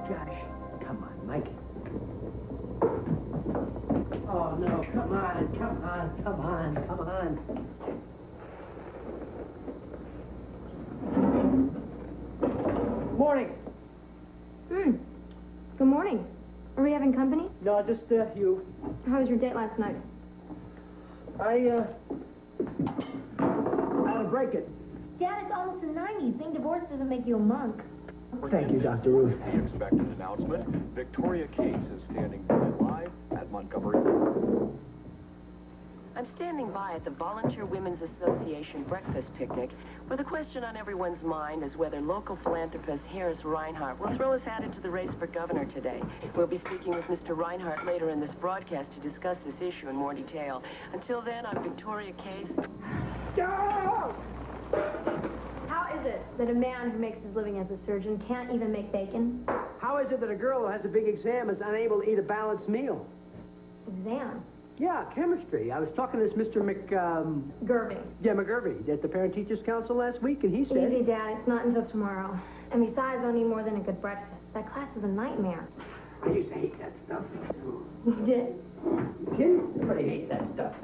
gosh. Come on, Mike. Oh, no, come on. Morning. Good morning. Are we having company? No, just you. How was your date last night? I ought to break it. Dad, it's almost the 90s. Being divorced doesn't make you a monk. Thank you, Dr. Ruth. The expected announcement. Victoria Case is standing by live at Montgomery. I'm standing by at the Volunteer Women's Association breakfast picnic, where the question on everyone's mind is whether local philanthropist Harris Reinhardt will throw his hat into the race for governor today. We'll be speaking with Mr. Reinhardt later in this broadcast to discuss this issue in more detail. Until then, I'm Victoria Case. Go! How is it that a man who makes his living as a surgeon can't even make bacon? How is it that a girl who has a big exam is unable to eat a balanced meal? Exam. Yeah, chemistry. I was talking to this Mr. Gerving. Yeah, McGurvey at the Parent Teachers Council last week, and he said... Easy, Dad. It's not until tomorrow. And besides, I'll need more than a good breakfast. That class is a nightmare. I used to hate that stuff. You did? You kidding? Everybody hates that stuff.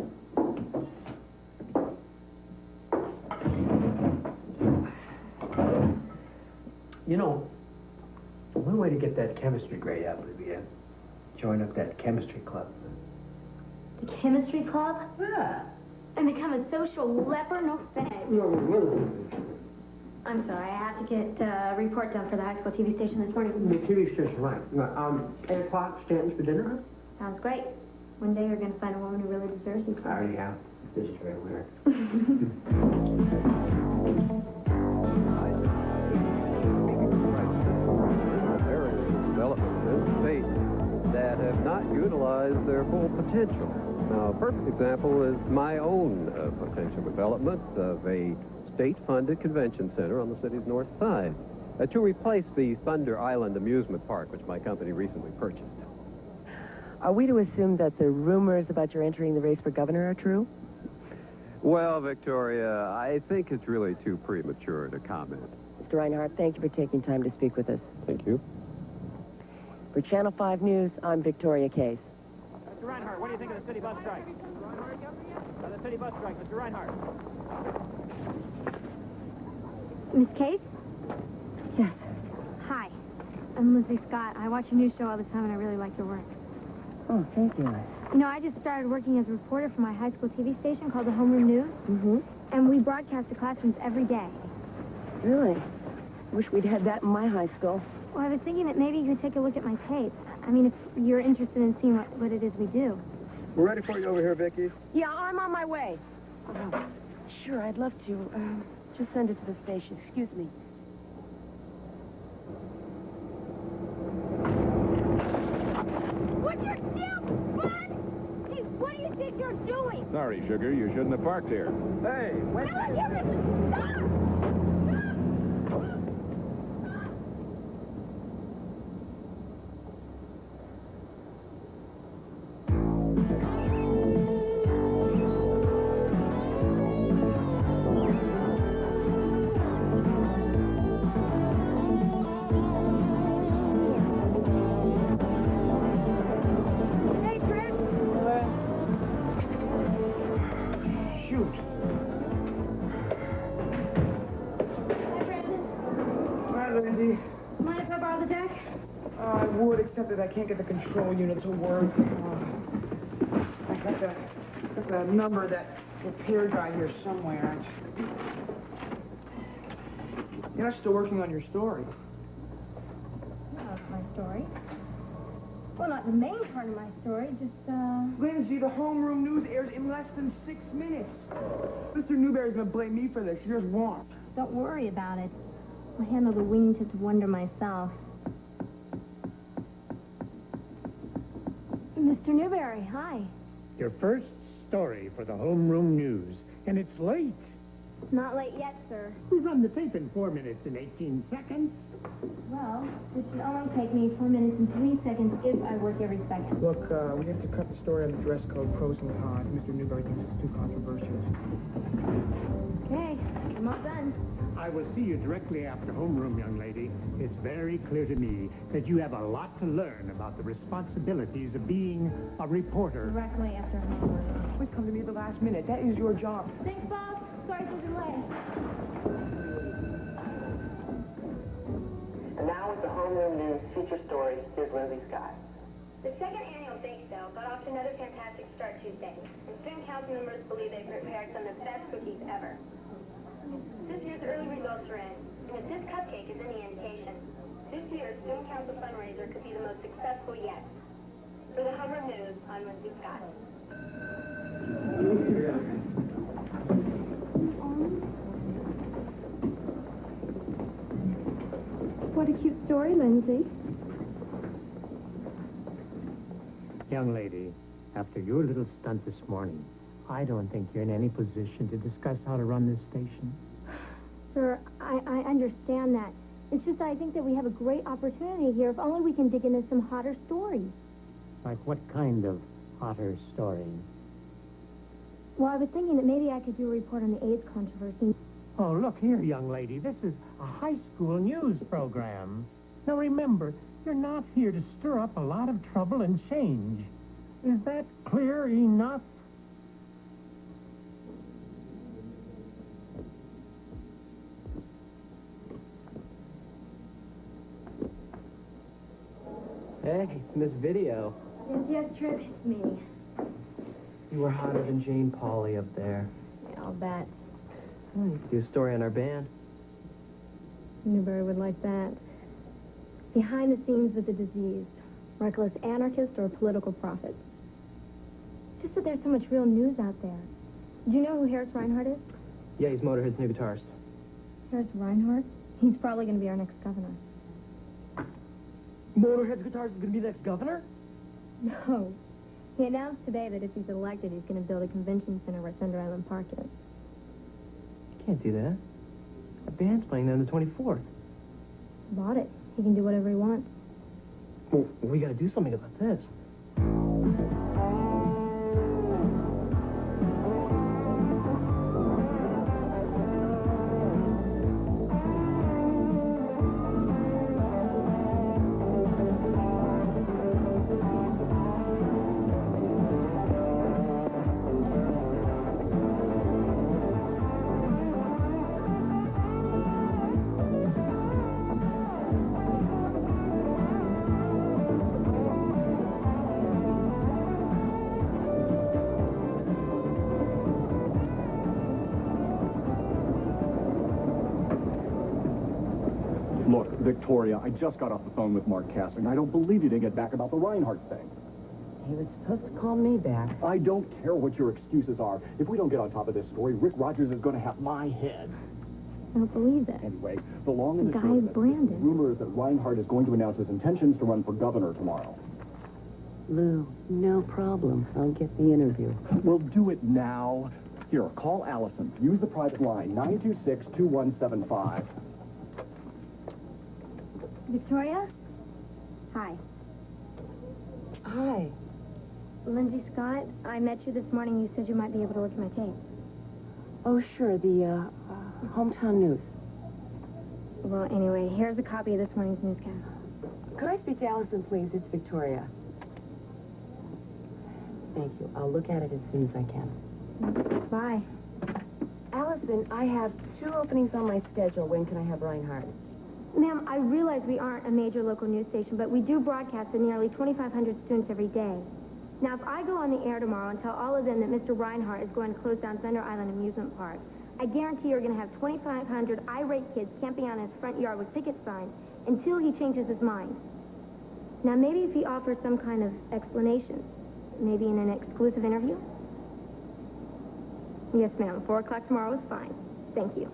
You know, one way to get that chemistry grade up would be to join up that chemistry club. The chemistry club? Yeah. And become a social leper? No thanks. I'm sorry, I have to get a report done for the high school TV station this morning. The TV station, right. 8 o'clock, Stanton's for dinner? Sounds great. One day you're going to find a woman who really deserves you. I already have. This is very weird. Areas of development in the state that have not utilized their full potential. Now, a perfect example is my own potential development of a state-funded convention center on the city's north side to replace the Thunder Island amusement park, which my company recently purchased. Are we to assume that the rumors about your entering the race for governor are true? Well, Victoria, I think it's really too premature to comment. Mr. Reinhardt, thank you for taking time to speak with us. Thank you. For Channel 5 News, I'm Victoria Case. Mr. Reinhardt, what do you think of the city bus strike? The city bus strike, Mr. Reinhardt. Miss Case? Yes. Hi. I'm Lindsay Scott. I watch your news show all the time, and I really like your work. Oh, thank you. You know, I just started working as a reporter for my high school TV station called the Homeroom News. Mm-hmm. And we broadcast to classrooms every day. Really? Wish we'd had that in my high school. Well, I was thinking that maybe you could take a look at my tapes. I mean, if you're interested in seeing what it is we do. We're ready for you over here, Vicki. Yeah, I'm on my way. Oh, sure, I'd love to. Just send it to the station. Excuse me. What's your deal, bud? Hey, what do you think you're doing? Sorry, sugar, you shouldn't have parked here. Hey, wait. Stop! Stop! Hey, Tripp! Shoot. Hi, Brandon. Hi, Lindsay. Mind if I borrow the deck? I would, except that I can't get the control unit to work. I got the number of that repair guy here somewhere. You're not still working on your story. That's my story. Well, not the main part of my story, just, Lindsay, the homeroom news airs in less than 6 minutes. Mr. Newberry's gonna blame me for this. He just won't. Don't worry about it. I'll handle the wingtips wonder myself. Mr. Newberry, hi. Your first story for the homeroom news, and it's late. Not late yet, sir. We run the tape in 4 minutes and 18 seconds. Well, it should only take me 4 minutes and 3 seconds if I work every second. Look, we have to cut the story on the dress code, pros and cons. Mr. Newberry thinks it's too controversial. Okay, I'm all done. I I will see you directly after homeroom, young lady. It's very clear to me that you have a lot to learn about the responsibilities of being a reporter. Directly after homework. Always come to me at the last minute. That is your job. Thanks, Bob. Sorry for the delay. And now with the Homeroom News feature story, here's Lindsay Scott. The second annual bake sale got off to another fantastic start Tuesday, and student council members believe they prepared some of the best cookies ever. This year's early results are in, and if this cupcake is any indication, this year's student council fundraiser could be the most successful yet. For the Homeroom News, I'm Lindsay Scott. What a cute story, Lindsay. Young lady, after your little stunt this morning, I don't think you're in any position to discuss how to run this station. Sir, I understand that. It's just I think that we have a great opportunity here if only we can dig into some hotter stories. Like what kind of hotter story? Well, I was thinking that maybe I could do a report on the AIDS controversy. Oh, look here, young lady. This is a high school news program. Now remember, you're not here to stir up a lot of trouble and change. Is that clear enough? Hey, Miss Video. Yes, Tripp, it's me. You were hotter than Jane Pauley up there. Yeah, I'll bet. You could do a story on our band. Newberry would like that. Behind the scenes with the diseased, reckless anarchist or political prophet. It's just that there's so much real news out there. Do you know who Harris Reinhardt is? Yeah, he's Motorhead's new guitarist. Harris Reinhardt? He's probably going to be our next governor. Motorhead's guitarist is going to be the next governor? No. He announced today that if he's elected, he's going to build a convention center where Thunder Island Park is. You can't do that. Our band's playing there on the 24th. Bought it. He can do whatever he wants. Well, we got to do something about this. Look, Victoria, I just got off the phone with Mark Casser, and I don't believe you didn't get back about the Reinhardt thing. He was supposed to call me back. I don't care what your excuses are. If we don't get on top of this story, Rick Rogers is going to have my head. I don't believe it. Anyway, the long and the The short guy of is it, Brandon. the rumor is that Reinhardt is going to announce his intentions to run for governor tomorrow. Lou, no problem. I'll get the interview. We'll do it now. Here, call Allison. Use the private line, 926-2175. Victoria? Hi. Hi. Lindsay Scott, I met you this morning. You said you might be able to look at my tape. Oh, sure, the, hometown news. Well, anyway, here's a copy of this morning's newscast. Could I speak to Allison, please? It's Victoria. Thank you. I'll look at it as soon as I can. Bye. Allison, I have 2 openings on my schedule. When can I have Reinhardt? Ma'am, I realize we aren't a major local news station, but we do broadcast to nearly 2,500 students every day. Now, if I go on the air tomorrow and tell all of them that Mr. Reinhardt is going to close down Thunder Island Amusement Park, I guarantee you're going to have 2,500 irate kids camping out in his front yard with picket signs until he changes his mind. Now, maybe if he offers some kind of explanation, maybe in an exclusive interview? Yes, ma'am. 4 o'clock tomorrow is fine. Thank you.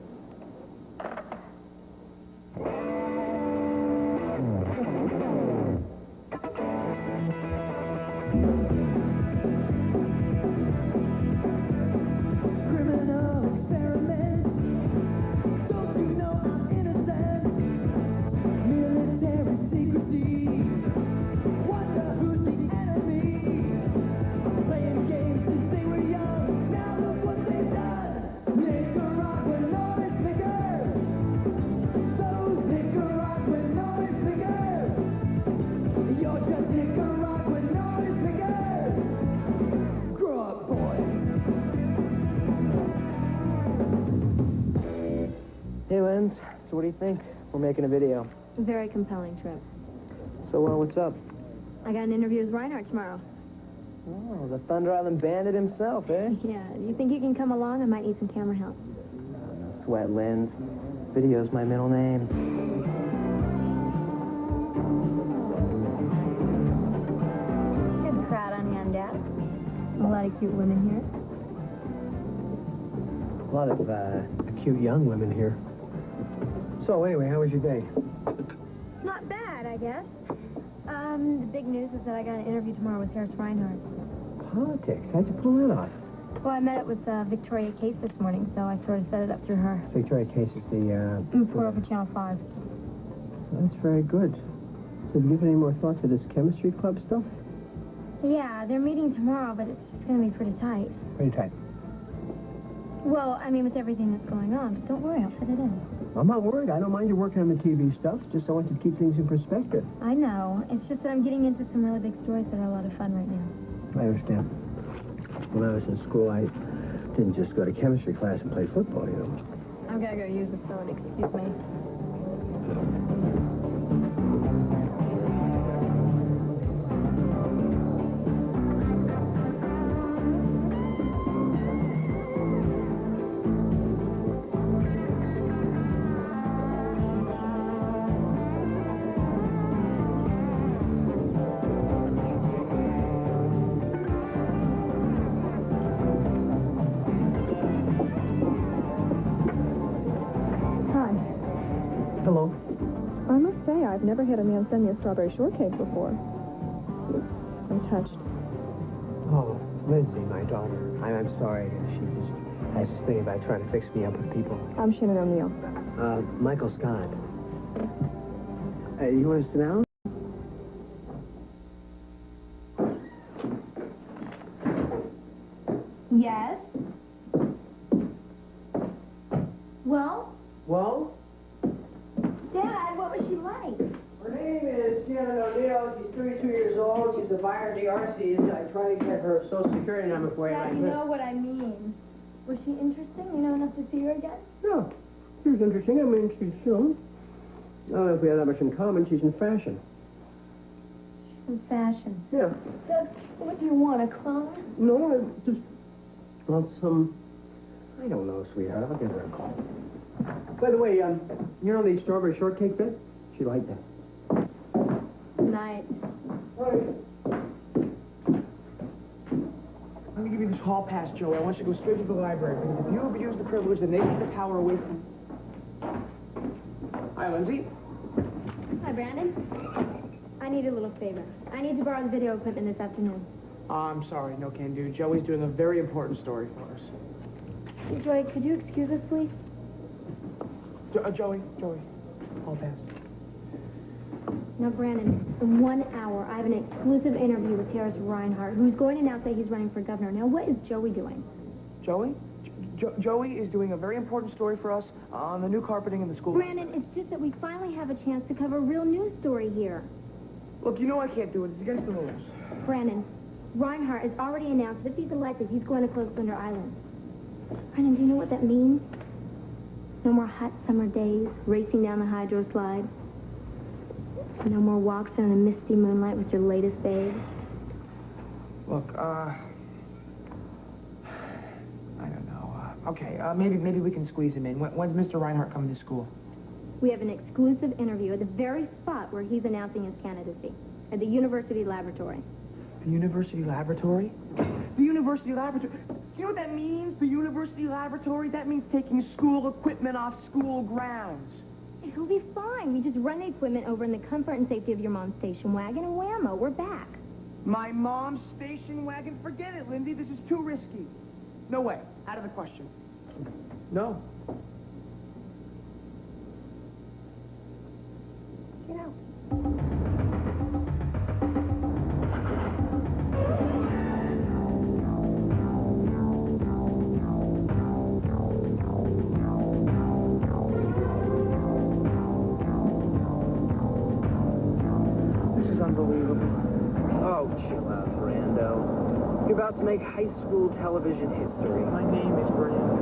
Playing games since they were young. Now look what they've done. Nicaragua, Norris Hey, Linz. So what do you think? We're making a video. Very compelling, Tripp. So, what's up? I got an interview with Reinhardt tomorrow. Oh, the Thunder Island Bandit himself, eh? Yeah, you think you can come along? I might need some camera help. No sweat, Linz. Video's my middle name. Good crowd on hand, Dad. A lot of cute women here. A lot of cute young women here. So anyway, how was your day? Not bad, I guess. The big news is that I got an interview tomorrow with Harris Reinhardt. Politics. How'd you pull that off? Well, I met up with Victoria Case this morning, so I sort of set it up through her. Victoria Case is the, Reporter for Channel 5. That's very good. So have you given any more thought to this chemistry club stuff? Yeah, they're meeting tomorrow, but it's just going to be pretty tight. Pretty tight. Well, I mean, with everything that's going on, but don't worry, I'll fit it in. I'm not worried. I don't mind you working on the TV stuff. Just I want you to keep things in perspective. I know. It's just that I'm getting into some really big stories that are a lot of fun right now. I understand. When I was in school, I didn't just go to chemistry class and play football, you know. I've got to go use the phone. Excuse me. Hello. I must say, I've never had a man send me a strawberry shortcake before. I'm touched. Oh, Lindsay, my daughter. I'm sorry. She just has this thing about trying to fix me up with people. I'm Shannon O'Neill. Michael Scott. You want to sit down? Yes? Well? Well? Dad, what was she like? Her name is Shannon O'Neill. She's 32 years old. She's a buyer at the RCs. I'm trying to get her social security number for you. Dad, you know what I mean. Was she interesting? You know enough to see her again? Yeah. She was interesting. I mean, she's, I don't know if we have that much in common. She's in fashion. In fashion. Yeah. Dad, what do you want, a clone? No, I just want some... I don't know, sweetheart. I'll give her a call. By the way, you know the strawberry shortcake bit? She liked that. Night. Right. Let me give you this hall pass, Joey. I want you to go straight to the library, because if you abuse the privilege, then they take the power away from you. Hi, Lindsay. Hi, Brandon. I need a little favor. I need to borrow the video equipment this afternoon. I'm sorry, no can do. Joey's doing a very important story for us. Hey, Joy, could you excuse us, please? Joey, hall pass. Now, Brandon, in 1 hour, I have an exclusive interview with Harris Reinhardt, who's going to now say he's running for governor. Now, what is Joey doing? Joey? Joey is doing a very important story for us on the new carpeting in the school. Brandon, it's just that we finally have a chance to cover a real news story here. Look, you know I can't do it. It's against the rules. Brandon, Reinhardt has already announced that if he's elected, he's going to close Thunder Island. Brandon, do you know what that means? No more hot summer days, racing down the hydro slide. No more walks in the misty moonlight with your latest babe. Look, I don't know. Okay, maybe we can squeeze him in. When's Mr. Reinhardt coming to school? We have an exclusive interview at the very spot where he's announcing his candidacy, at the University Laboratory. The University Laboratory? The University Laboratory? You know what that means, the University Laboratory? That means taking school equipment off school grounds. It'll be fine. We just run the equipment over in the comfort and safety of your mom's station wagon, and whammo, we're back. My mom's station wagon? Forget it, Lindsay. This is too risky. No way. Out of the question. No. Get out. You're about to make high school television history. My name is Brandon.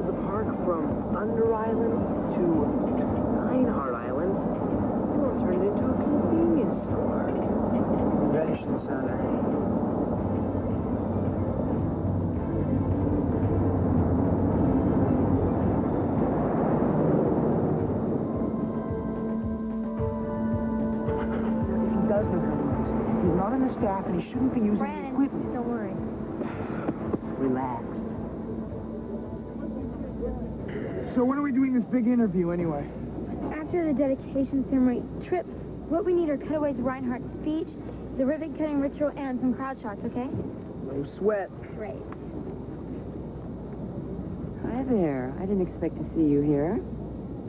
the park from Under Island to Reinhardt Island. We'll turn it into a convenience store. Convention center. If he does know how to use it, he's not on the staff and he shouldn't be using the Brandon, equipment. don't worry. Relax. So when are we doing this big interview anyway? After the dedication ceremony, Tripp, what we need are cutaways of Reinhardt's speech, the ribbon-cutting ritual, and some crowd shots, okay? No sweat. Great. Hi there. I didn't expect to see you here.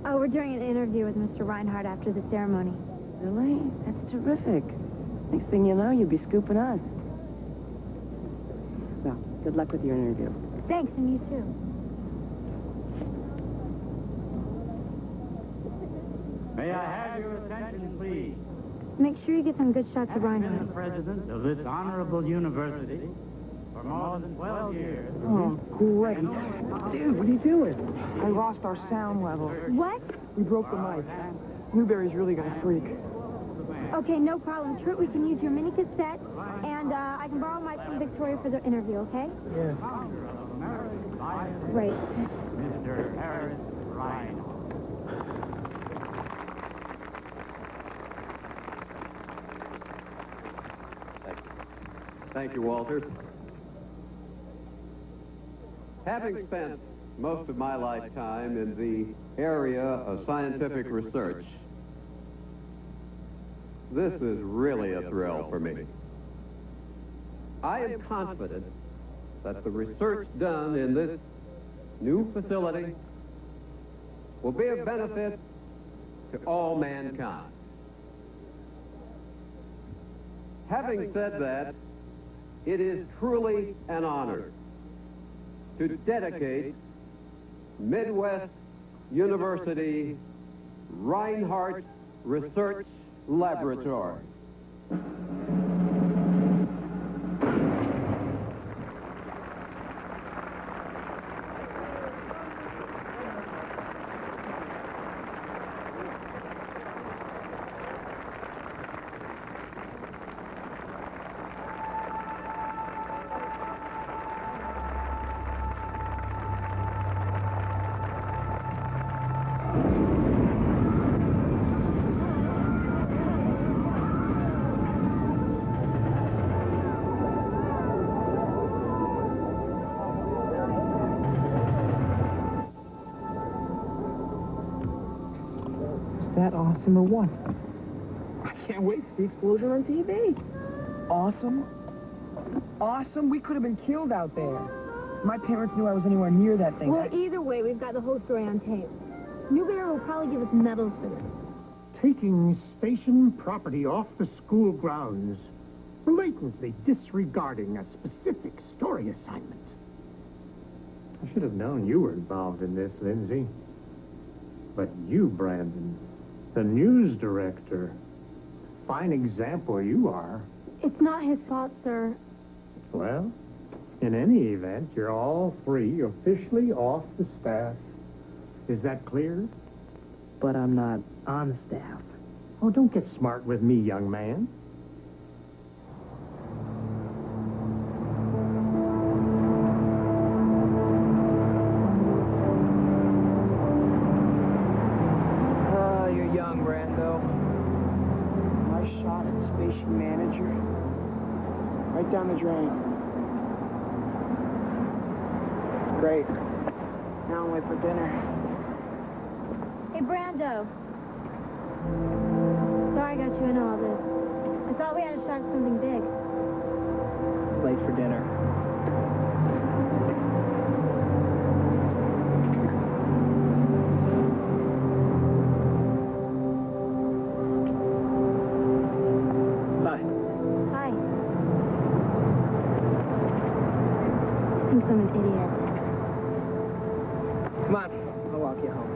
Oh, we're doing an interview with Mr. Reinhardt after the ceremony. Really? That's terrific. Next thing you know, you'll be scooping us. Well, good luck with your interview. Thanks, and you too. May I have your attention, please? Make sure you get some good shots of I've been the Reinhardt. president of this honorable university for more than 12 years. Oh, great. Dude, what are you doing? I lost our sound level. What? We broke the mic. Newberry's really gonna freak. Okay, no problem. Tripp, we can use your mini cassette, and I can borrow my from Victoria for the interview, okay? Yeah. Great. Mr. Harris Ryan. Thank you, Walter. Having spent most of my lifetime in the area of scientific research, this is really a thrill for me. I am confident that the research done in this new facility will be of benefit to all mankind. Having said that, it is truly an honor to dedicate Midwest University Reinhardt Research Laboratory. That awesome or what? I can't wait to see the explosion on TV. Awesome? Awesome? We could have been killed out there. My parents knew I was anywhere near that thing. Well, either way, we've got the whole story on tape. Newberry will probably give us medals for this. Taking station property off the school grounds, blatantly disregarding a specific story assignment. I should have known you were involved in this, Lindsay. But you, Brandon, the news director, fine example you are. It's not his fault, sir. Well, in any event, you're all three officially off the staff. Is that clear? But I'm not on the staff. Oh, don't get smart with me, young man. You're young, Brando. Nice shot at station manager. Right down the drain. Great. Now I'm wait for dinner. Hey, Brando. Sorry I got you in all this. I thought we had a shot at something big. It's late for dinner. Bye. Hi. I think I'm an idiot. Come on. I'll walk you home.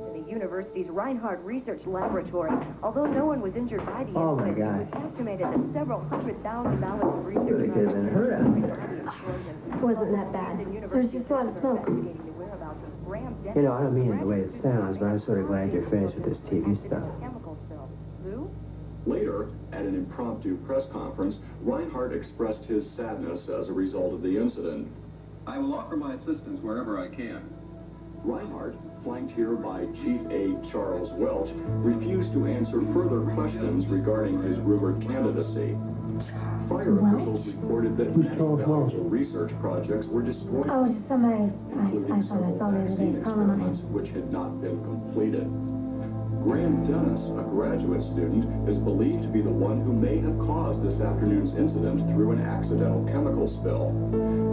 In the universe University's Reinhardt Research Laboratory. Although no one was injured by the Oh, my incident, God. it was estimated that several 100,000 ballots of research Really could have been hurt out there. It wasn't that bad. There's just a lot of smoke. You know, I don't mean it the way it sounds, but I'm sort of glad you're finished with this TV stuff. Later, at an impromptu press conference, Reinhardt expressed his sadness as a result of the incident. I will offer my assistance wherever I can. Reinhardt, flanked here by Chief Aide Charles Welch, refused to answer further questions regarding his rumored candidacy. Fire officials reported that many valuable research projects were destroyed, Oh, just somebody I thought I saw the other day. experiments which had not been completed. Graham Dennis, a graduate student, is believed to be the one who may have caused this afternoon's incident through an accidental chemical spill.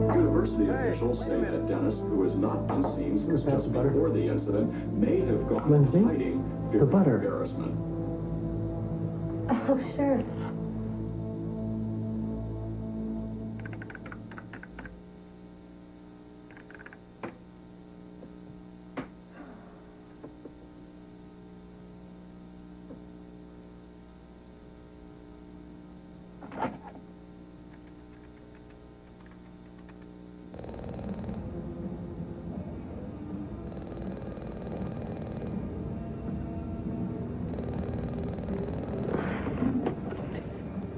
University officials say that Dennis, who has not been seen since just before the incident, may have gone Lindsay, into hiding, fearing embarrassment. Oh, sure.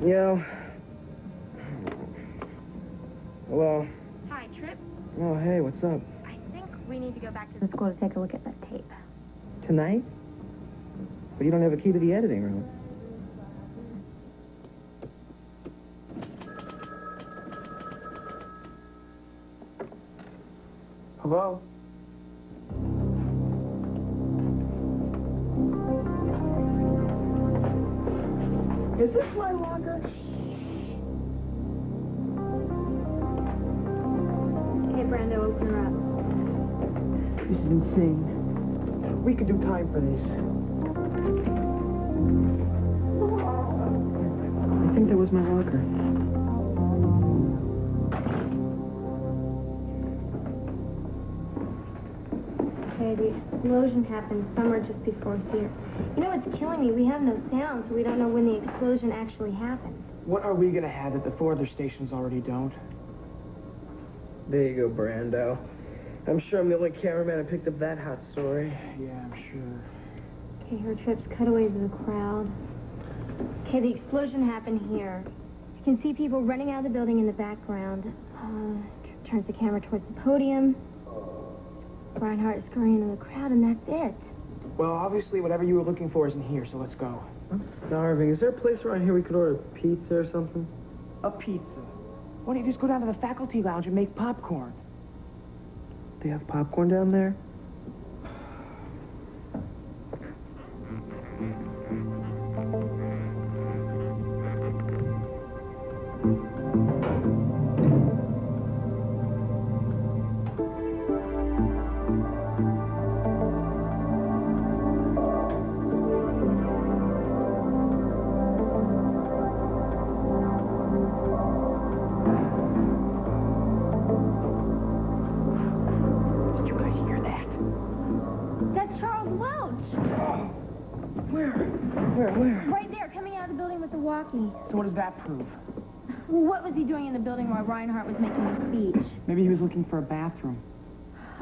Yo. Hello. Hi, Tripp. Oh, hey, what's up? I think we need to go back to the school to take a look at that tape. Tonight? But you don't have a key to the editing room. Hello? Is this my locker? Hey, Brando, open her up. This is insane. We could do time for this. I think that was my locker. Okay, the explosion happened somewhere just before here. You know what's killing me? We have no sound, so we don't know when the explosion actually happened. What are we gonna have that the 4 other stations already don't? There you go, Brando. I'm sure I'm the only cameraman who picked up that hot story. Yeah, I'm sure. Okay, here are Tripp's cutaways of the crowd. Okay, the explosion happened here. You can see people running out of the building in the background. Tripp turns the camera towards the podium. Reinhardt is scurrying into the crowd, and that's it. Well, obviously, whatever you were looking for isn't here, so let's go. I'm starving. Is there a place around here we could order pizza or something? A pizza. Why don't you just go down to the faculty lounge and make popcorn? They have popcorn down there? Where? Right there, coming out of the building with the walkie. So what does that prove? What was he doing in the building while Reinhardt was making his speech? Maybe he was looking for a bathroom.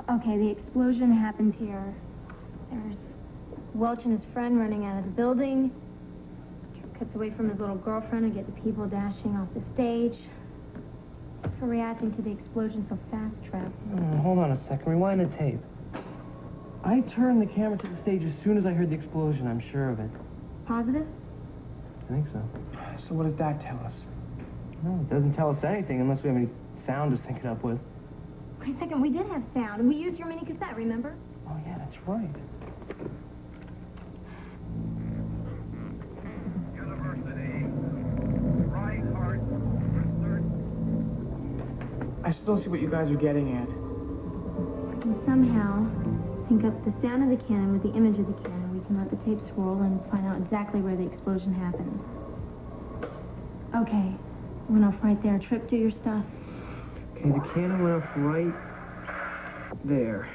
Okay, the explosion happened here. There's Welch and his friend running out of the building. Tripp cuts away from his little girlfriend and get the people dashing off the stage. Thanks for reacting to the explosion so fast, Tripp. Hold on a second. Rewind the tape. I turned the camera to the stage as soon as I heard the explosion. I'm sure of it. Positive? I think so. So what does that tell us? No, it doesn't tell us anything unless we have any sound to sync it up with. Wait a second, we did have sound. We used your mini cassette, remember? Oh, yeah, that's right. University, Reinhardt Research. I still see what you guys are getting at. And somehow sync up the sound of the cannon with the image of the cannon. We can let the tape swirl and find out exactly where the explosion happened. Okay, went off right there. Tripp, do your stuff. Okay, the cannon went off right there.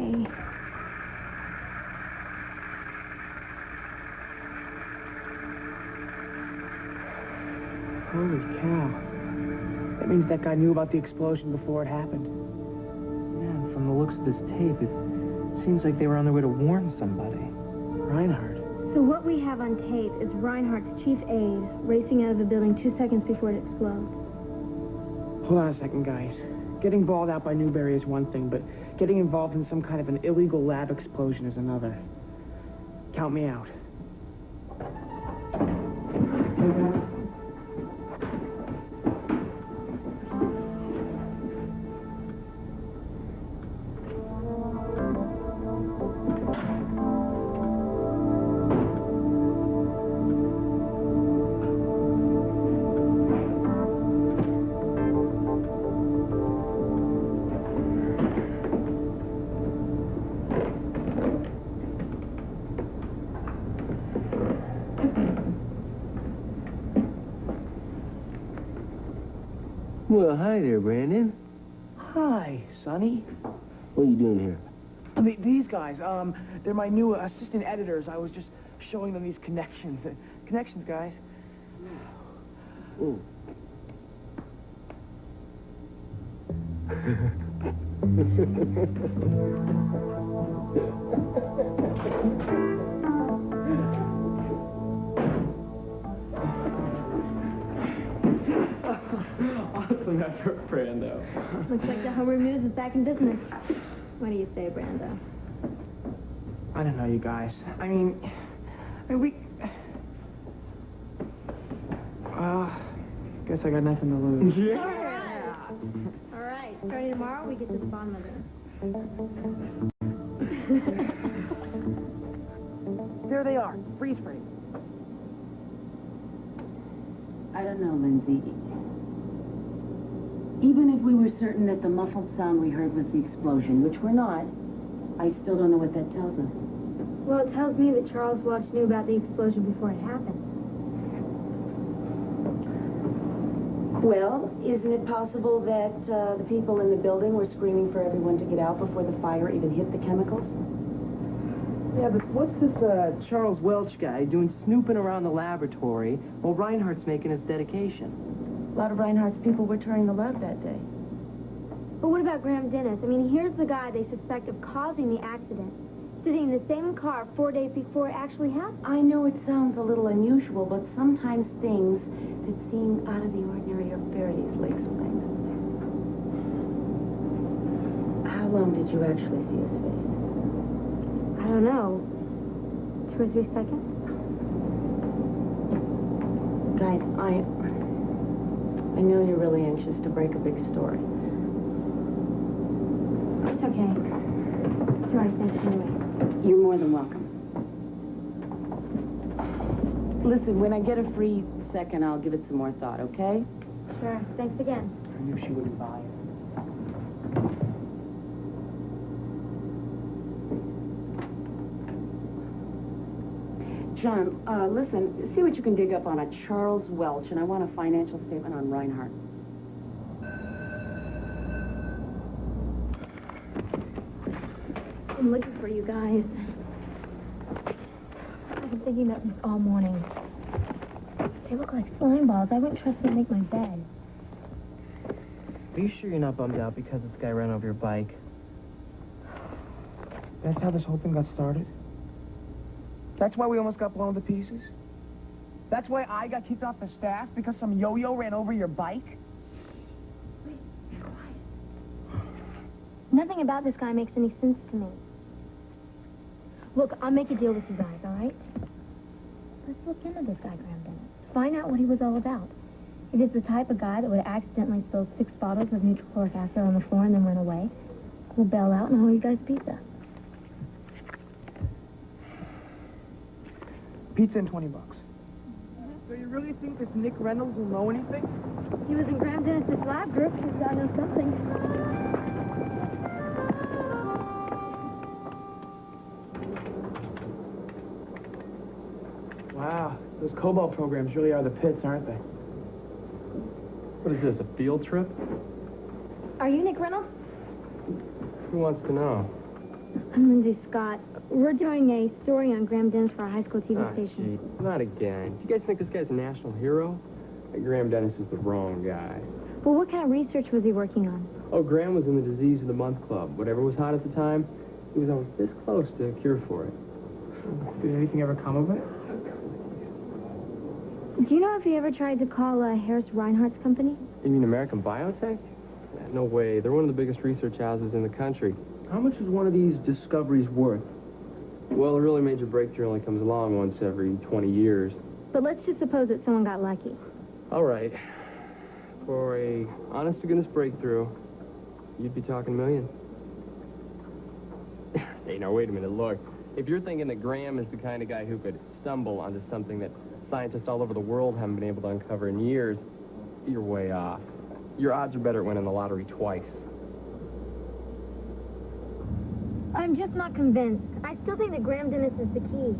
Okay. Holy cow. That means that guy knew about the explosion before it happened. Man, from the looks of this tape, it seems like they were on their way to warn somebody. Reinhardt. So what we have on tape is Reinhardt's chief aide racing out of the building 2 seconds before it explodes. Hold on a second, guys. Getting bawled out by Newberry is one thing, but getting involved in some kind of an illegal lab explosion is another. Count me out. Well, hi there, Brandon. Hi, Sonny. What are you doing here? These guys, they're my new assistant editors. I was just showing them these connections. Connections, guys. Ooh. Awesome effort, Brando. Looks like the Homeroom News is back in business. What do you say, Brando? I don't know, you guys. I mean, we... guess I got nothing to lose. Yeah. All right. Starting tomorrow, we get to the bottom of this. There they are. Freeze frame. I don't know, Lindsay. Even if we were certain that the muffled sound we heard was the explosion, which we're not, I still don't know what that tells us. Well, it tells me that Charles Welch knew about the explosion before it happened. Well, isn't it possible that the people in the building were screaming for everyone to get out before the fire even hit the chemicals? Yeah, but what's this Charles Welch guy doing snooping around the laboratory while Reinhardt's making his dedication? A lot of Reinhardt's people were touring the lab that day. But what about Graham Dennis? I mean, here's the guy they suspect of causing the accident, sitting in the same car 4 days before it actually happened. I know it sounds a little unusual, but sometimes things that seem out of the ordinary are very easily explained. How long did you actually see his face? I don't know. 2 or 3 seconds? Guys, I know you're really anxious to break a big story. It's okay. Do I think anyway? You're more than welcome. Listen, when I get a free second, I'll give it some more thought, okay? Sure. Thanks again. I knew she wouldn't buy it. John, listen, see what you can dig up on a Charles Welch, and I want a financial statement on Reinhardt. I'm looking for you guys. I've been thinking about this all morning. They look like slime balls. I wouldn't trust them to make my bed. Are you sure you're not bummed out because this guy ran over your bike? That's how this whole thing got started? That's why we almost got blown to pieces? That's why I got kicked off the staff? Because some yo-yo ran over your bike? Wait, be quiet. Nothing about this guy makes any sense to me. Look, I'll make a deal with you guys, all right? Let's look into this guy, Graham Dennis. Find out what he was all about. If it's the type of guy that would accidentally spill 6 bottles of neutral caloric acid on the floor and then run away, we'll bail out and haul you guys pizza. Pizza and $20. So you really think this Nick Reynolds will know anything? He was in Graham Dennis' lab group. He's got to know something. Wow, those COBOL programs really are the pits, aren't they? What is this, a field trip? Are you Nick Reynolds? Who wants to know? I'm Lindsay Scott. We're doing a story on Graham Dennis for our high school TV station. Gee, not again. Do you guys think this guy's a national hero? Graham Dennis is the wrong guy. Well, what kind of research was he working on? Oh, Graham was in the Disease of the Month Club. Whatever was hot at the time, he was always this close to a cure for it. Did anything ever come of it? Do you know if he ever tried to call Harris Reinhardt's company? You mean American Biotech? No way. They're one of the biggest research houses in the country. How much is one of these discoveries worth? Well, a really major breakthrough only comes along once every 20 years. But let's just suppose that someone got lucky. All right. For a honest-to-goodness breakthrough, you'd be talking millions. Hey, now, wait a minute. Look, if you're thinking that Graham is the kind of guy who could stumble onto something that scientists all over the world haven't been able to uncover in years, you're way off. Your odds are better at winning the lottery twice. I'm just not convinced. I still think that Graham Dennis is the key.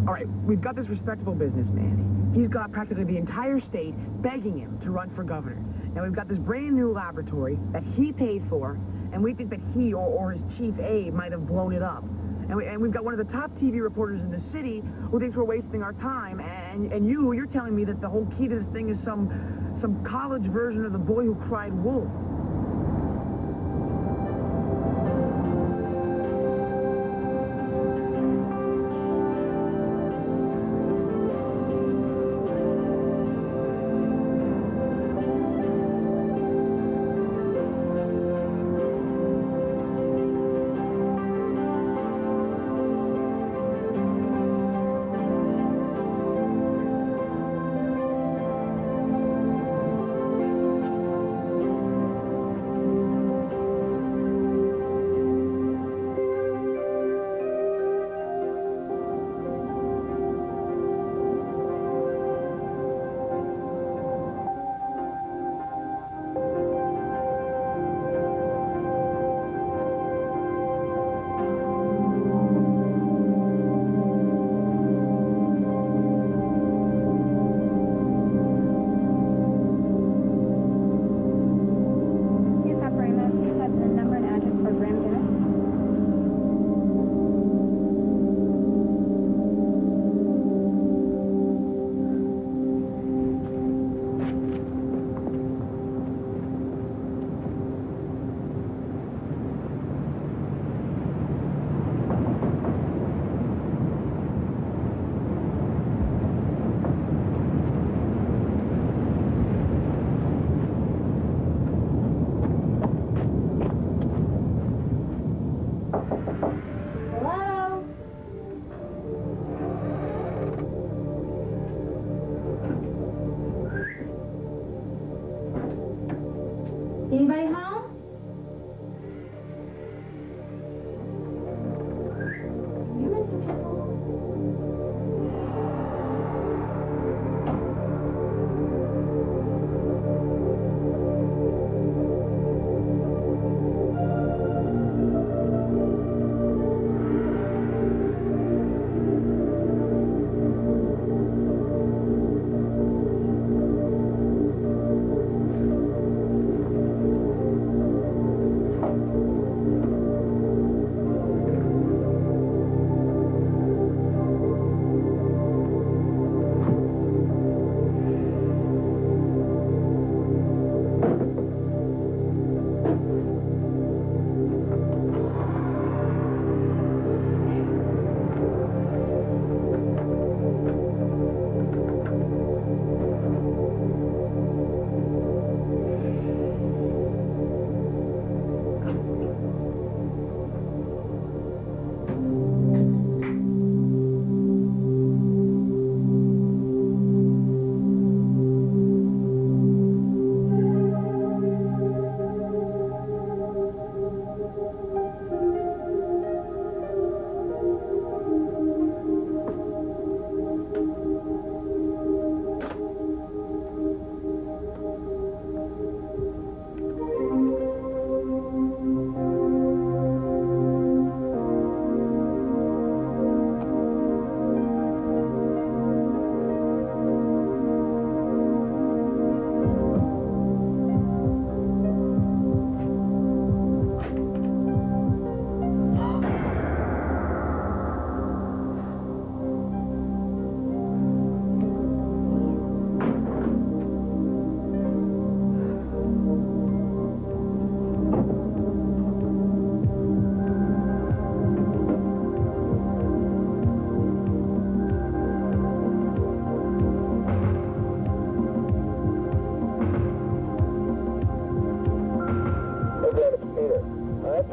All right, we've got this respectable businessman. He's got practically the entire state begging him to run for governor. Now, we've got this brand new laboratory that he paid for, and we think that he or his chief aide might have blown it up. And we've got one of the top TV reporters in the city who thinks we're wasting our time. And you're telling me that the whole key to this thing is some college version of The Boy Who Cried Wolf. Anybody home?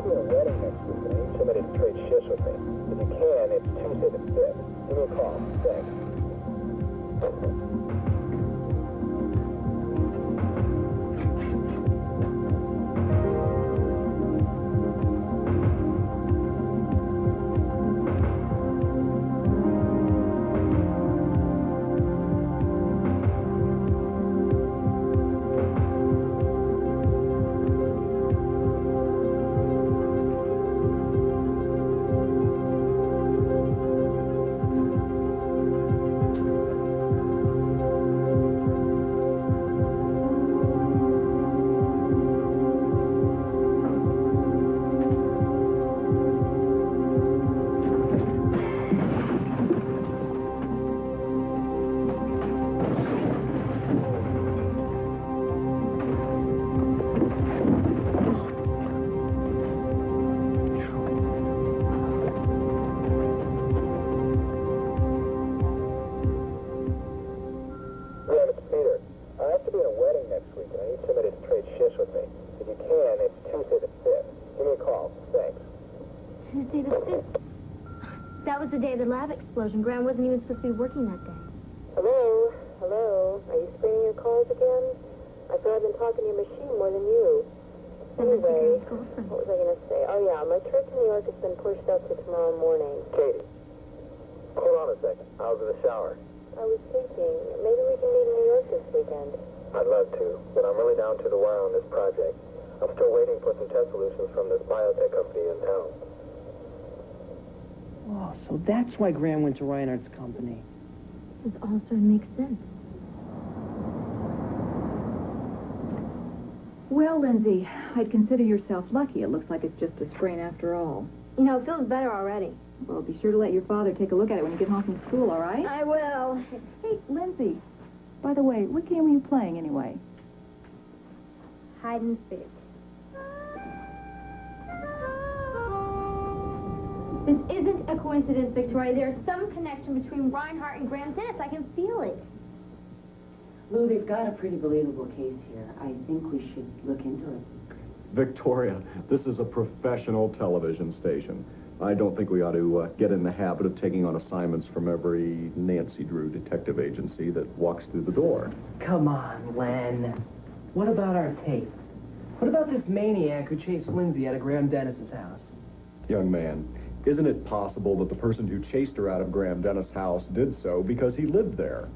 be a wedding next week, and I need somebody to trade shifts with me. If you can, it's Tuesday the 5th. Give me a call. Thanks. Graham wasn't even supposed to be working that day. Hello? Hello? Are you screening your calls again? I feel I've been talking to your machine more than you. Anyway, what was I going to say? Oh, yeah, my trip to New York has been pushed up to tomorrow morning. Katie, hold on a second. I was in the shower. I was thinking, maybe we can meet in New York this weekend. I'd love to, but I'm really down to the wire on this project. I'm still waiting for some test solutions from this biotech company in town. Oh, so that's why Graham went to Reinhardt's company. This all sort of makes sense. Well, Lindsay, I'd consider yourself lucky. It looks like it's just a sprain after all. You know, it feels better already. Well, be sure to let your father take a look at it when you get home from school, all right? I will. Hey, Lindsay, by the way, what game were you playing anyway? Hide and seek. This isn't a coincidence, Victoria. There's some connection between Reinhardt and Graham Dennis. I can feel it. Lou, they've got a pretty believable case here. I think we should look into it. Victoria, this is a professional television station. I don't think we ought to get in the habit of taking on assignments from every Nancy Drew detective agency that walks through the door. Come on, Len. What about our tape? What about this maniac who chased Lindsay out of Graham Dennis's house? Young man, isn't it possible that the person who chased her out of Graham Dennis' house did so because he lived there?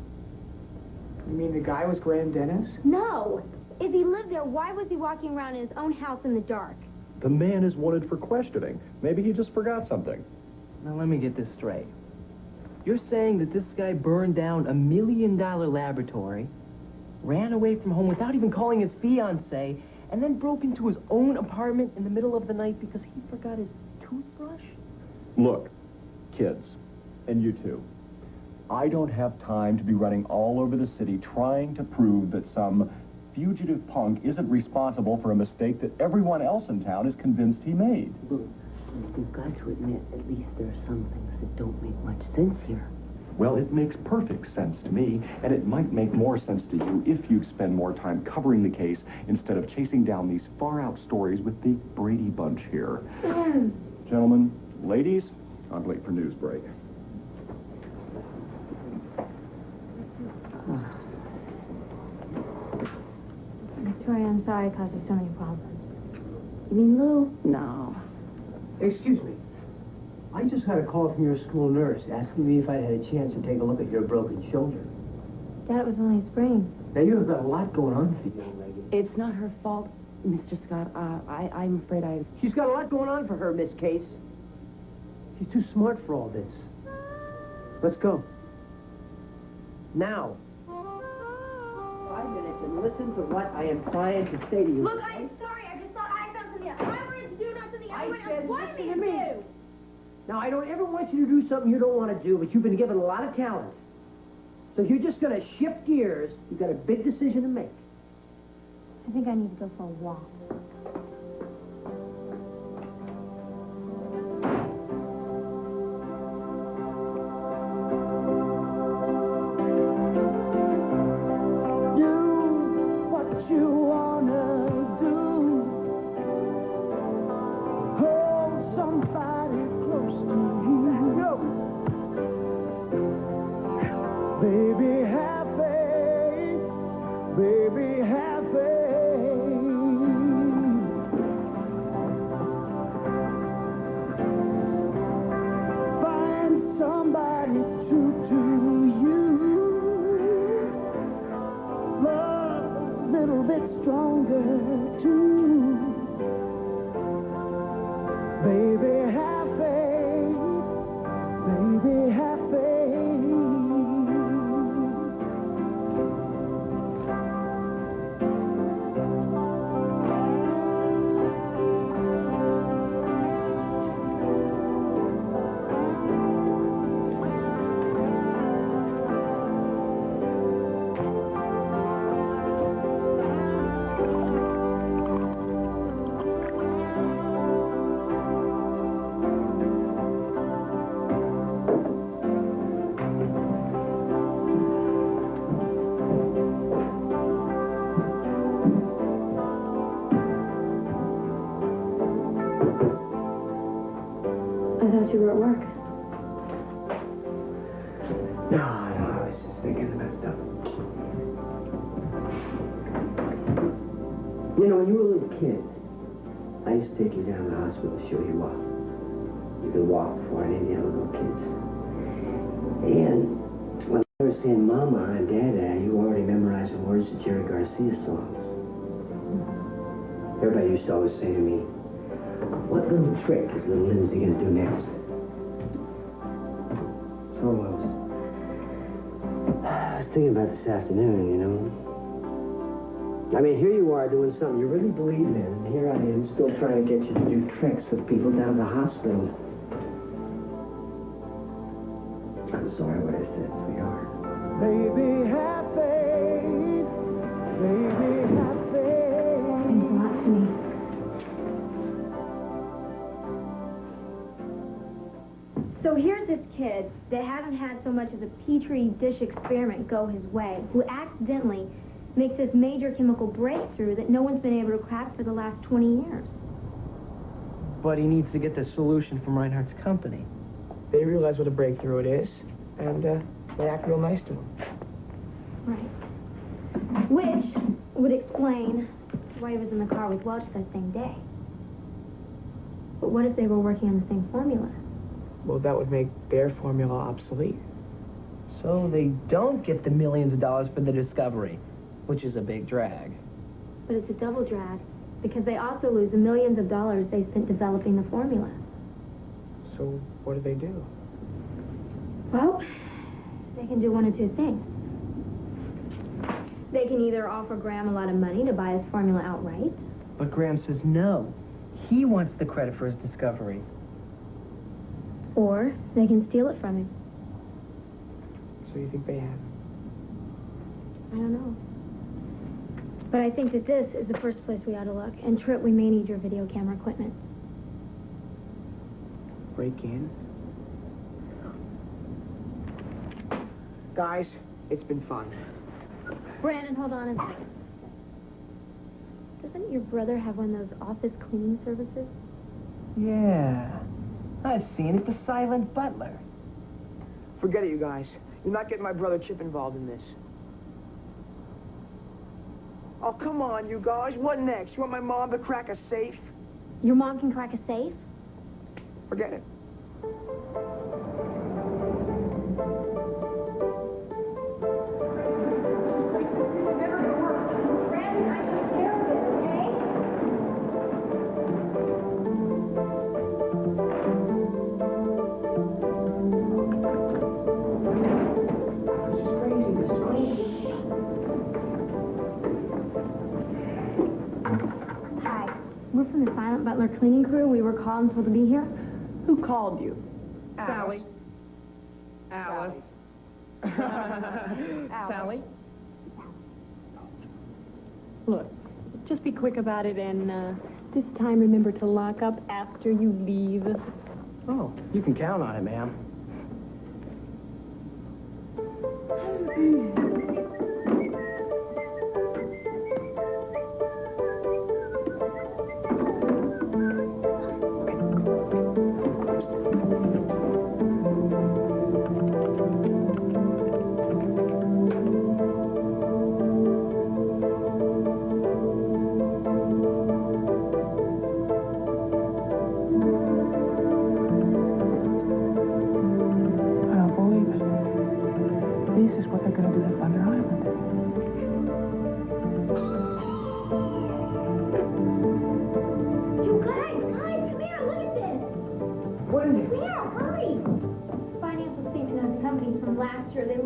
You mean the guy was Graham Dennis? No. If he lived there, why was he walking around in his own house in the dark? The man is wanted for questioning. Maybe he just forgot something. Now, let me get this straight. You're saying that this guy burned down $1 million laboratory, ran away from home without even calling his fiancée, and then broke into his own apartment in the middle of the night because he forgot his toothbrush? Look, kids, and you too, I don't have time to be running all over the city trying to prove that some fugitive punk isn't responsible for a mistake that everyone else in town is convinced he made. Lou, you've got to admit, at least there are some things that don't make much sense here. Well, it makes perfect sense to me, and it might make more sense to you if you'd spend more time covering the case instead of chasing down these far-out stories with the Brady Bunch here. Gentlemen, ladies, I'm late for news break. Victoria, I'm sorry I caused you so many problems. You mean Lou? No. Excuse me. I just got a call from your school nurse asking me if I had a chance to take a look at your broken shoulder. Dad, it was only a sprain. Now, you have got a lot going on for you, young lady. It's not her fault, Mr. Scott. I'm afraid I... She's got a lot going on for her, Miss Case. She's too smart for all this. Let's go. Now. 5 minutes and listen to what I am trying to say to you. Look, I'm sorry. I just thought I found something. I wanted to do, not something I wanted me to do. Now, I don't ever want you to do something you don't want to do, but you've been given a lot of talent. So if you're just going to shift gears, you've got a big decision to make. I think I need to go for a walk. Do what you wanna do. Baby, have faith. Find somebody true to you. Love a little bit stronger too. Baby, have faith. Baby, have faith. I thought you were at work. No, I was just thinking about stuff. You know, when you were a little kid, I used to take you down to the hospital to show you off. You could walk before any of the other little kids. And when I was saying Mama and Dada, you already memorized the words of Jerry Garcia songs. Everybody used to always say to me, what little trick is little Lindsay going to do next? So I was thinking about this afternoon, you know. I mean, here you are doing something you really believe in, and here I am still trying to get you to do tricks with people down at the hospital. I'm sorry what I said, sweetheart. Baby, have faith. Baby, have faith. Means a lot to me. So here's this kid that hasn't had so much as a petri dish experiment go his way, who accidentally makes this major chemical breakthrough that no one's been able to crack for the last 20 years. But he needs to get the solution from Reinhardt's company. They realize what a breakthrough it is, and they act real nice to him. Right. Which would explain why he was in the car with Welch that same day. But what if they were working on the same formula? Well, that would make their formula obsolete. So they don't get the millions of dollars for the discovery, which is a big drag. But it's a double drag, because they also lose the millions of dollars they spent developing the formula. So what do they do? Well, they can do one of two things. They can either offer Graham a lot of money to buy his formula outright. But Graham says no. He wants the credit for his discovery. Or they can steal it from him. So you think they have? I don't know. But I think that this is the first place we ought to look. And Tripp, we may need your video camera equipment. Break in? Guys, it's been fun. Brandon, hold on a second. Doesn't your brother have one of those office cleaning services? Yeah. I've seen it, the silent butler. Forget it, you guys. You're not getting my brother Chip involved in this. Oh, come on, you guys. What next? You want my mom to crack a safe? Your mom can crack a safe? Forget it. We're from the silent butler cleaning crew. We were called and told to be here. Who called you? Sally. Alice. Sally? Look, just be quick about it, and this time remember to lock up after you leave. Oh, you can count on it, ma'am.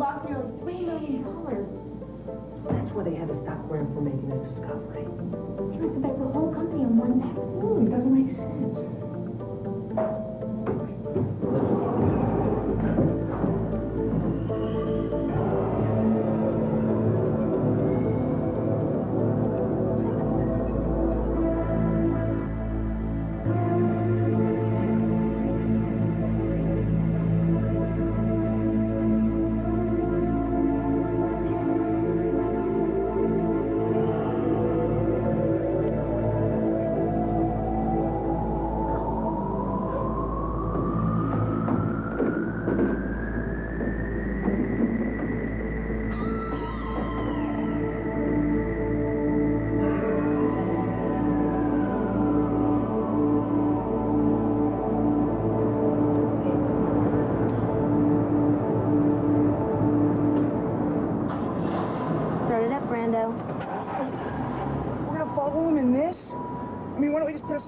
lost nearly $3 million. That's why they had to stop Graham from making his discovery. He wants to bet the whole company on one vaccine. It doesn't make sense.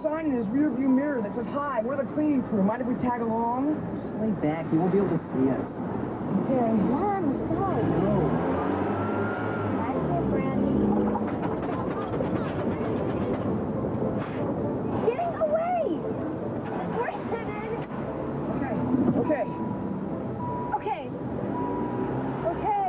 Sign in his rearview mirror that says, "Hi, we're the cleaning crew. Mind if we tag along?" Just lay back. You won't be able to see us. Okay. Mom, let's go. No. That's it, Brandy. Getting away! Brandon! Okay. Okay. Okay.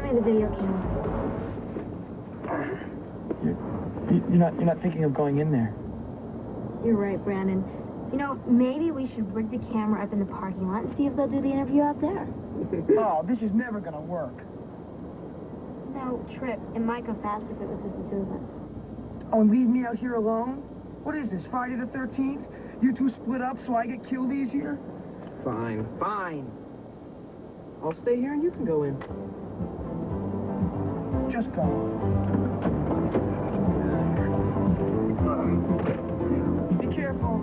The video camera. You're not thinking of going in there. You're right, Brandon. You know, maybe we should rig the camera up in the parking lot and see if they'll do the interview out there. Oh, this is never gonna work. No, Tripp, it might go faster if it was just the two of us. Oh, and leave me out here alone? What is this, Friday the 13th? You two split up so I get killed easier? Fine. I'll stay here and you can go in. Just go. Be careful.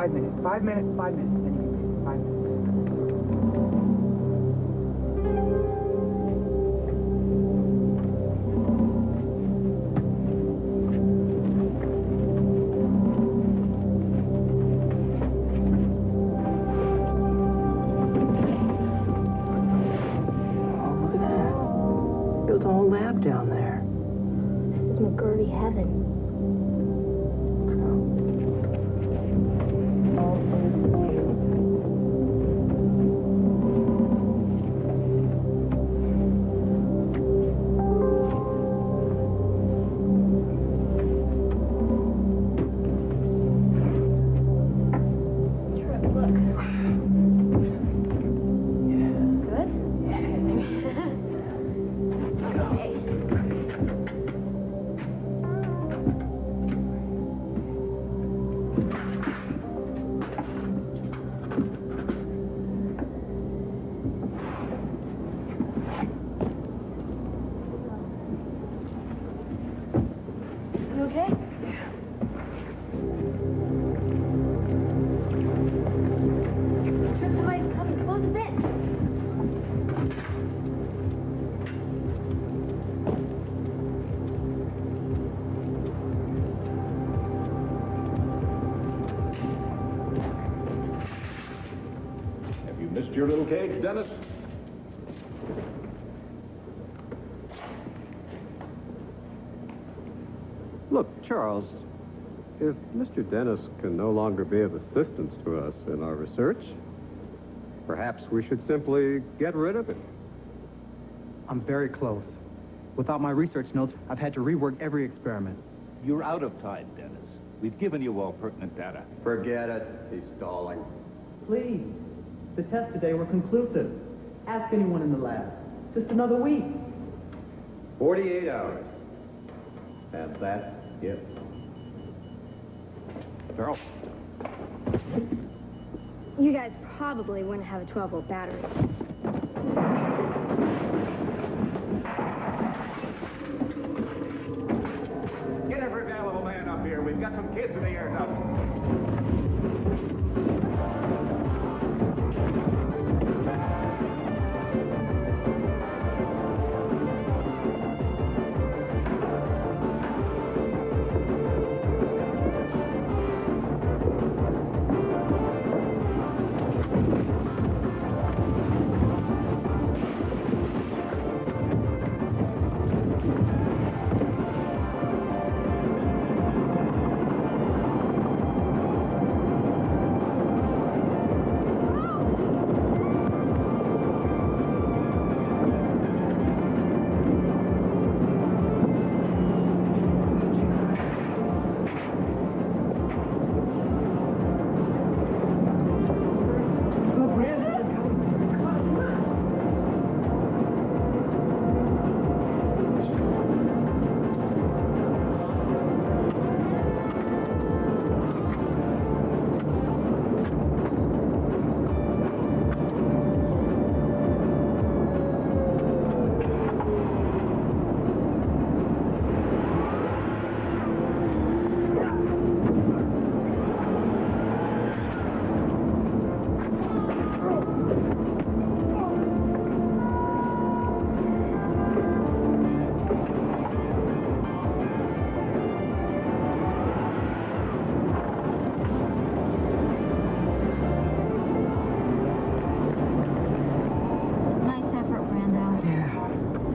5 minutes. 5 minutes. 5 minutes. Then you can pay. 5 minutes. Oh, look at that. Built a whole lab down there. This is McGurvey heaven. You okay? Tripp, somebody's coming. Close the vent. Have you missed your little cage, Dennis? Look, Charles, if Mr. Dennis can no longer be of assistance to us in our research, perhaps we should simply get rid of him. I'm very close. Without my research notes, I've had to rework every experiment. You're out of time, Dennis. We've given you all pertinent data. Forget it. He's stalling. Please. The tests today were conclusive. Ask anyone in the lab. Just another week. 48 hours. And that's it. Charles. You guys probably wouldn't have a 12-volt battery. Get every available man up here. We've got some kids in the air now.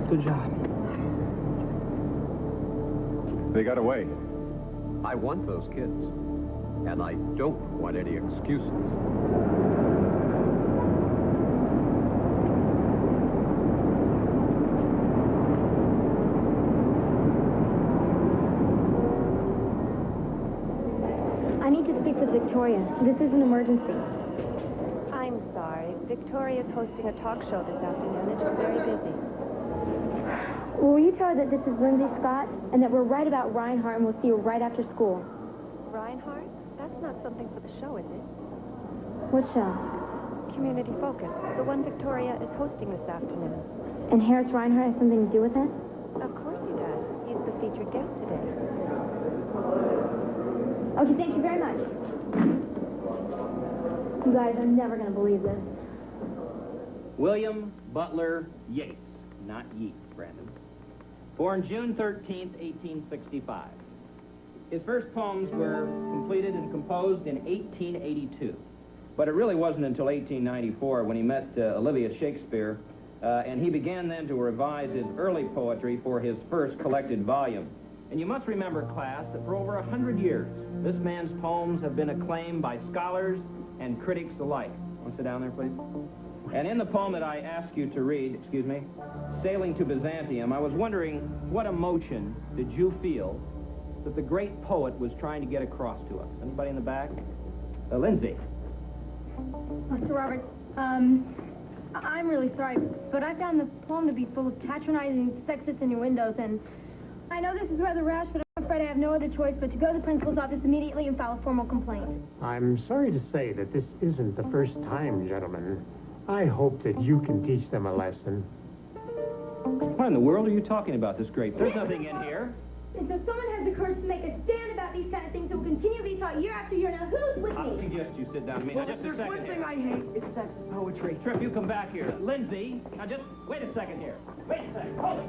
Good job. They got away. I want those kids. And I don't want any excuses. I need to speak with Victoria. This is an emergency. I'm sorry. Victoria's hosting a talk show this afternoon, and she's very busy. Will you tell her that this is Lindsay Scott and that we're right about Reinhardt and we'll see her right after school? Reinhardt? That's not something for the show, is it? What show? Community Focus, the one Victoria is hosting this afternoon. And Harris Reinhardt has something to do with it? Of course he does. He's the featured guest today. Okay, thank you very much. You guys are never going to believe this. William Butler Yeats, not Yeats, Brandon. Born June 13th, 1865. His first poems were completed and composed in 1882. But it really wasn't until 1894 when he met Olivia Shakespeare, and he began then to revise his early poetry for his first collected volume. And you must remember, class, that for over 100 years, this man's poems have been acclaimed by scholars and critics alike. Want to sit down there, please? And in the poem that I asked you to read, excuse me, Sailing to Byzantium, I was wondering what emotion did you feel that the great poet was trying to get across to us? Anybody in the back? Lindsay. Mr. Roberts, I'm really sorry, but I found the poem to be full of patronizing, sexist innuendos, and I know this is rather rash, but I'm afraid I have no other choice but to go to the principal's office immediately and file a formal complaint. I'm sorry to say that this isn't the first time, gentlemen. I hope that you can teach them a lesson. What in the world are you talking about, this great? There's nothing in here. And so someone has the courage to make a stand about these kind of things that will continue to be taught year after year. Now, who's with I me? suggest you sit down. Well, Now, just a there's second one here. thing I hate, it's sexist poetry. Tripp, you come back here. Lindsay, now just wait a second here. Wait a second. Hold it.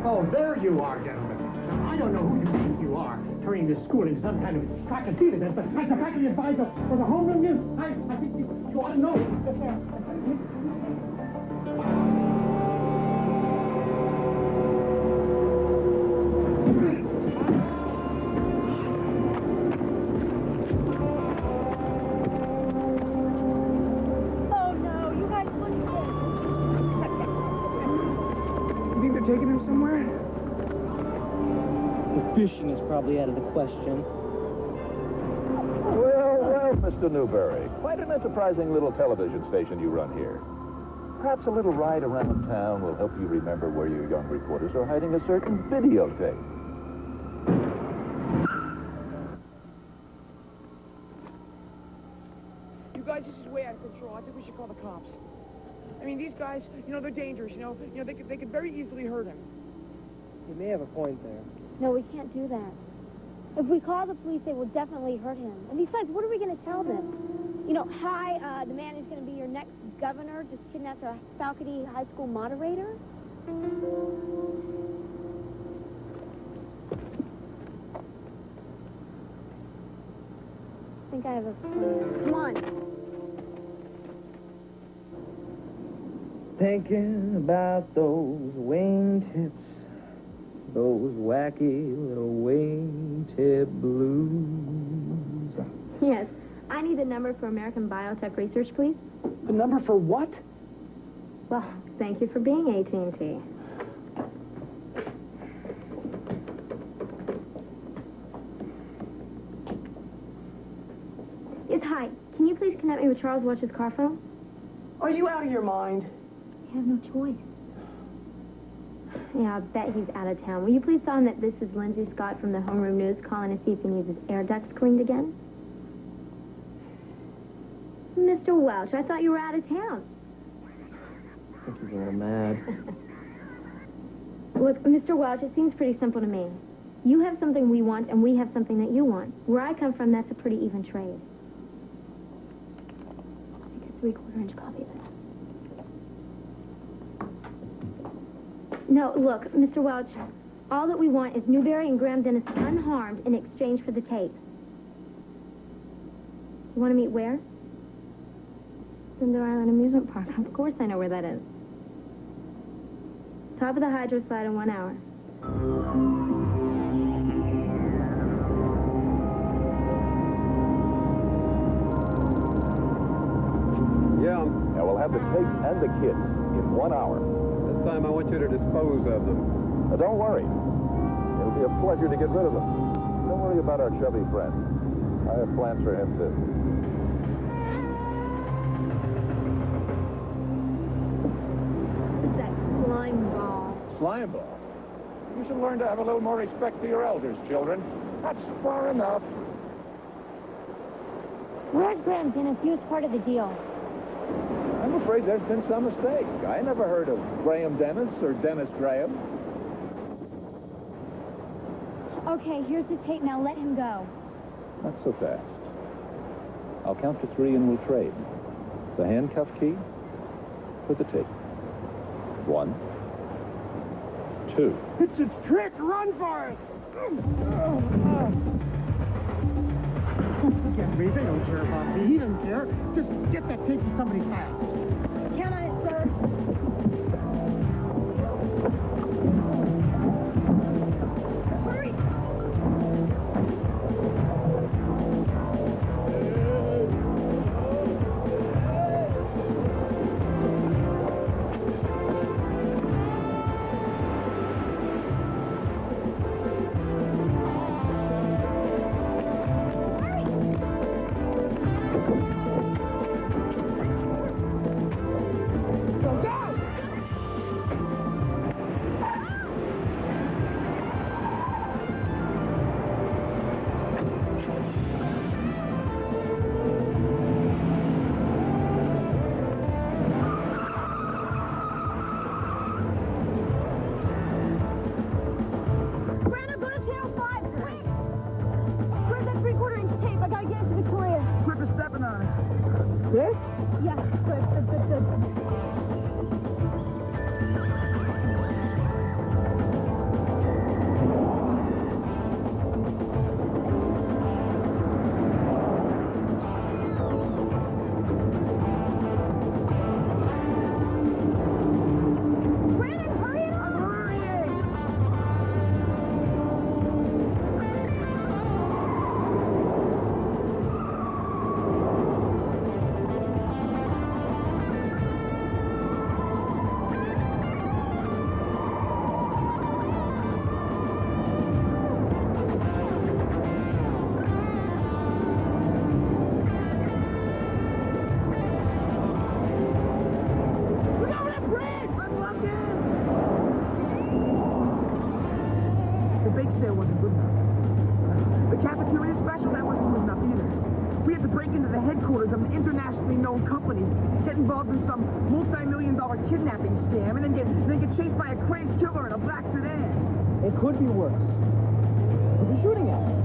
Oh, there you are, gentlemen. Now, I don't know who you think you are, turning this school into some kind of track and field event, but as the faculty advisor for the homeroom news, I think you ought to know. Oh, no, you guys look at this. You think they're taking him somewhere? The fishing is probably out of the question. Well, Mr. Newberry, quite an enterprising little television station you run here. Perhaps a little ride around town will help you remember where your young reporters are hiding a certain videotape. You guys, this is way out of control. I think we should call the cops. I mean, these guys, they're dangerous, they could very easily hurt him. You may have a point there. No, we can't do that. If we call the police, they will definitely hurt him. And besides, what are we going to tell them? Hi, the man who's going to be your next governor just kidnapped our faculty high school moderator? I think I have a plan. Come on. Thinking about those wingtips, those wacky little wingtip blues. Yes. I need the number for American Biotech Research, please. The number for what? Well, thank you for being AT&T. Yes, hi. Can you please connect me with Charles Welch's car phone? Are you out of your mind? I have no choice. Yeah, I bet he's out of town. Will you please tell him that this is Lindsay Scott from the Homeroom News calling to see if he needs his air ducts cleaned again? Mr. Welch, I thought you were out of town. I think he's a little mad. Look, Mr. Welch, it seems pretty simple to me. You have something we want, and we have something that you want. Where I come from, that's a pretty even trade. Take a 3/4-inch copy of that. No, look, Mr. Welch, all that we want is Newberry and Graham Dennis unharmed in exchange for the tape. You want to meet where? Cinder Island Amusement Park. Of course I know where that is. Top of the hydro slide in 1 hour. Yeah. And we'll have the tape and the kids in 1 hour. This time I want you to dispose of them. Now, don't worry. It'll be a pleasure to get rid of them. Don't worry about our chubby friend. I have plans for him, too. It's that slime ball. Slime ball. You should learn to have a little more respect for your elders, children. That's far enough. Where's Graham Dennis? He was part of the deal. I'm afraid there's been some mistake. I never heard of Graham Dennis or Dennis Graham. Okay, here's the tape. Now let him go. Not so fast. I'll count to 3 and we'll trade. The handcuff key for the tape. 1, 2. It's a trick! Run for it! Can't breathe. They don't care about me. He doesn't care. Just get that tape to somebody's house. Count on it, sir. Hurry! This? Yeah, good. Brandon, hurry it up! The bake sale wasn't good enough. The cafeteria special, that wasn't good enough either. We had to break into the headquarters of an internationally known company, get involved in some multi-million-dollar kidnapping scam, and then get chased by a crazed killer in a black sedan. It could be worse. Who'd be shooting at us?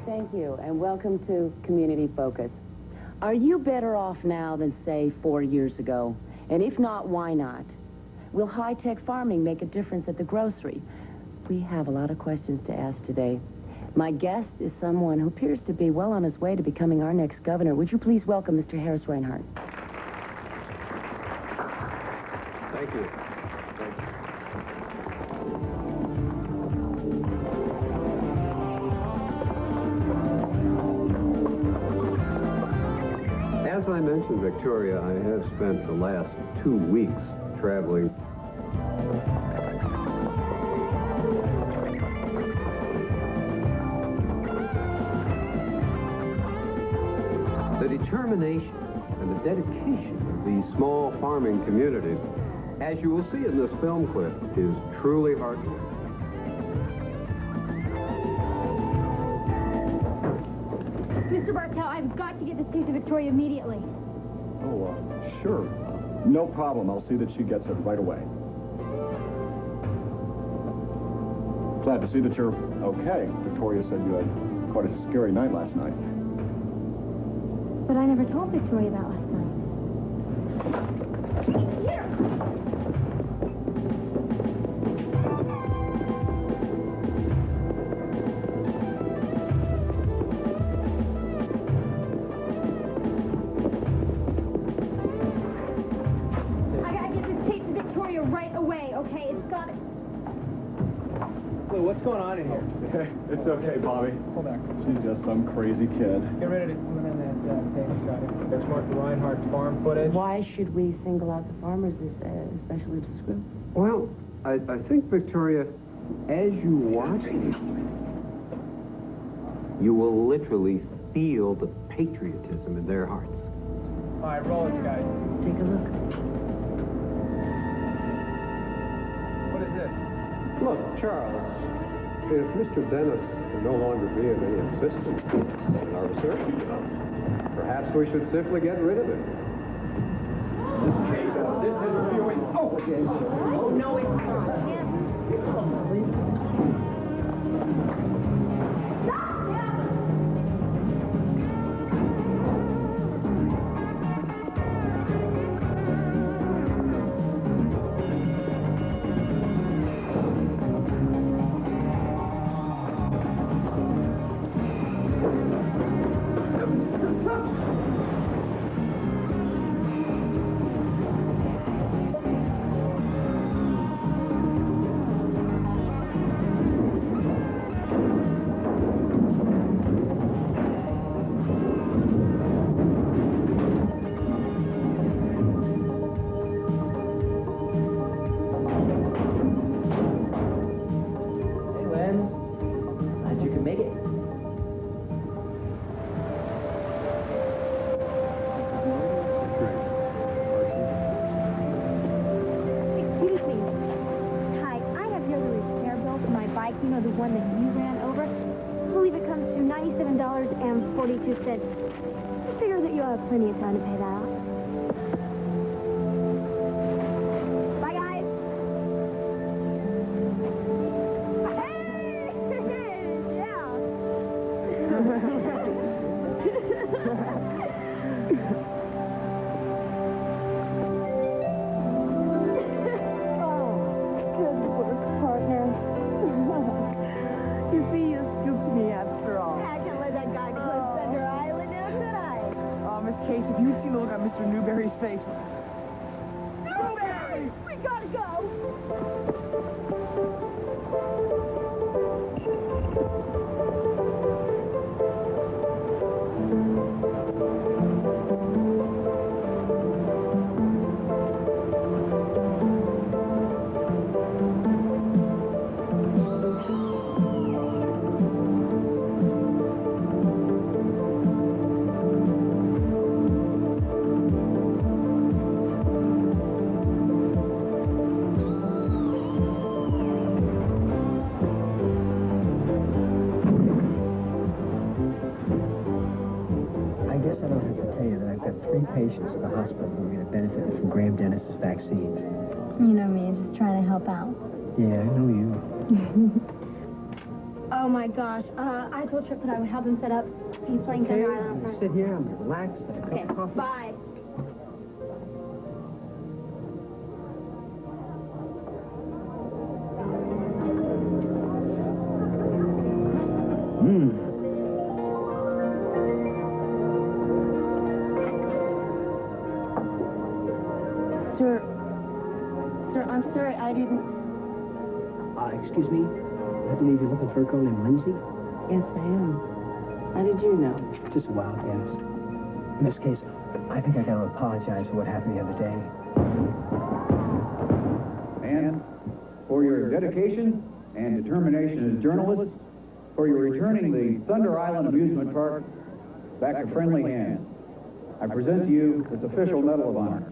Thank you, and welcome to Community Focus. Are you better off now than, say, 4 years ago? And if not, why not? Will high-tech farming make a difference at the grocery? We have a lot of questions to ask today. My guest is someone who appears to be well on his way to becoming our next governor. Would you please welcome Mr. Harris Reinhardt? Thank you. As I mentioned, Victoria, I have spent the last 2 weeks traveling. The determination and the dedication of these small farming communities, as you will see in this film clip, is truly heartwarming. Mr. Bartell, I've got to get this case to Victoria immediately. Oh, sure. No problem. I'll see that she gets it right away. Glad to see that you're okay. Victoria said you had quite a scary night last night. But I never told Victoria that last night. Here! I gotta get this tape to Victoria right away, okay? It's got it. Lou, what's going on in here? It's okay, Bobby. Hold back. She's just some crazy kid. Get ready to put in that tape. Got it. Let's mark the Reinhardt farm footage. Why should we single out the farmers as especially to this group? Well, I think, Victoria, as you watch it, you will literally feel the patriotism in their hearts. All right, roll it, guys. Take a look. What is this? Look, Charles, if Mr. Dennis can no longer be of any assistance in our research, perhaps we should simply get rid of it. This is viewing. Oh, No, it's not. You know, the one that you ran over? I believe it comes to $97.42. I figure that you'll have plenty of time to pay that off. Bye, guys. If you'd seen the look on Mr. Newberry's face. Newberry! We gotta go! Patients at the hospital who are going to benefit from Graham Dennis's vaccine. You know me, just trying to help out. Yeah, I know you. Oh my gosh, I told Tripp that I would help him set up. He's playing Thunder Island. Okay, sit here, I'm relaxed. Okay, bye. Sir, I'm sorry, I didn't... Excuse me? I believe you're looking for a girl named Lindsay? Yes, I am. How did you know? Just a wild guess. In this case, I think I gotta apologize for what happened the other day. And for your dedication and determination as journalists, for your returning the Thunder Island Amusement Park back to friendly hands, I present to you this official Medal of Honor.